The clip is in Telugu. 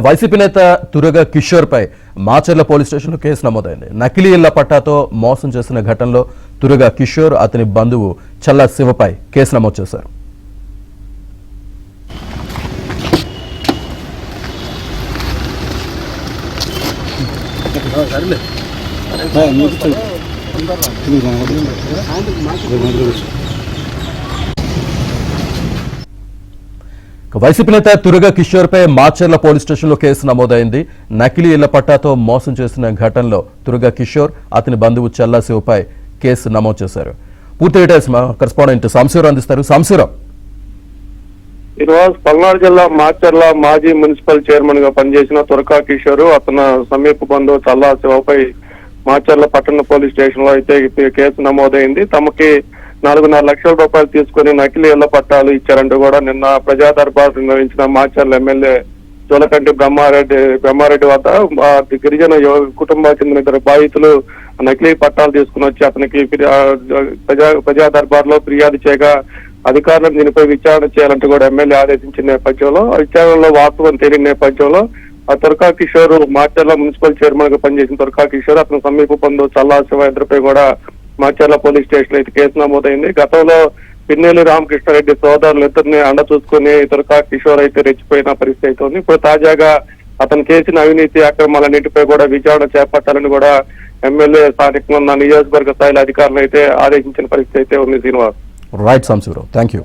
వైసీపీ నేత తురగ కిషోర్ పై మాచర్ల పోలీస్ స్టేషన్లో కేసు నమోదైంది. నకిలీ ఇళ్ల పట్టాతో మోసం చేసిన ఘటనలో తురగ కిషోర్ అతని బంధువు చల్లా శివపై కేసు నమోదు చేశారు. వైసీపీ నేత తురగ కిషోర్ పై మాచర్ల పోలీస్ స్టేషన్లో కేసు నమోదైంది. నకిలీ ఇళ్ల పట్టాతో మోసం చేసిన ఘటనలో తురగ కిషోర్ అతని బంధువు చల్లా శివపై కేసు నమోదు చేశారు. పూర్తి డీటెయిల్స్ మా కరెస్పాండెంట్ సాంశీవరావు అందిస్తారు. సాంశీవరావు, ఈరోజు పల్నాడు జిల్లా మాచర్ల మాజీ మున్సిపల్ చైర్మన్ గా పనిచేసిన తురక కిషోర్ అతను సమీప బంధువు చల్లా శివపై మాచర్ల పట్టణ పోలీస్ స్టేషన్ లో అయితే కేసు నమోదైంది. తమకి 4.5 లక్షల రూపాయలు తీసుకుని నకిలీ ఇళ్ల పట్టాలు ఇచ్చారంటూ కూడా నిన్న ప్రజా దర్బార్ నిర్వహించిన మాచర్ల ఎమ్మెల్యే జోలకంటి బ్రహ్మారెడ్డి వద్ద గిరిజన కుటుంబానికి చెందిన 2 బాధితులు నకిలీ పట్టాలు తీసుకుని వచ్చి అతనికి ప్రజా దర్బార్ లో ఫిర్యాదు చేయగా అధికారులను దీనిపై విచారణ చేయాలంటూ కూడా ఎమ్మెల్యే ఆదేశించిన నేపథ్యంలో విచారణలో వాస్తవం తేలిన నేపథ్యంలో ఆ తురక కిషోర్ మాచర్ల మున్సిపల్ చైర్మన్ గా పనిచేసిన తురక కిషోర్ అతని సమీప బంధువు చల్లా శివ ఇద్దరిపై కూడా మాచర్ల పోలీస్ స్టేషన్ అయితే కేసు నమోదైంది. గతంలో పిన్నెల్లి రామకృష్ణారెడ్డి సోదరులు ఇద్దరిని అండ చూసుకుని తురక కిషోర్ అయితే రెచ్చిపోయిన పరిస్థితి అయితే ఉంది. ఇప్పుడు తాజాగా అతను చేసిన అవినీతి అక్రమాలన్నింటిపై కూడా విచారణ చేపట్టాలని కూడా ఎమ్మెల్యే స్థానికంగా ఉన్న నియోజకవర్గ స్థాయిలో అధికారులు అయితే ఆదేశించిన పరిస్థితి అయితే ఉంది. శ్రీనివాస్. రైట్ సాంశీవరావు, థ్యాంక్ యూ.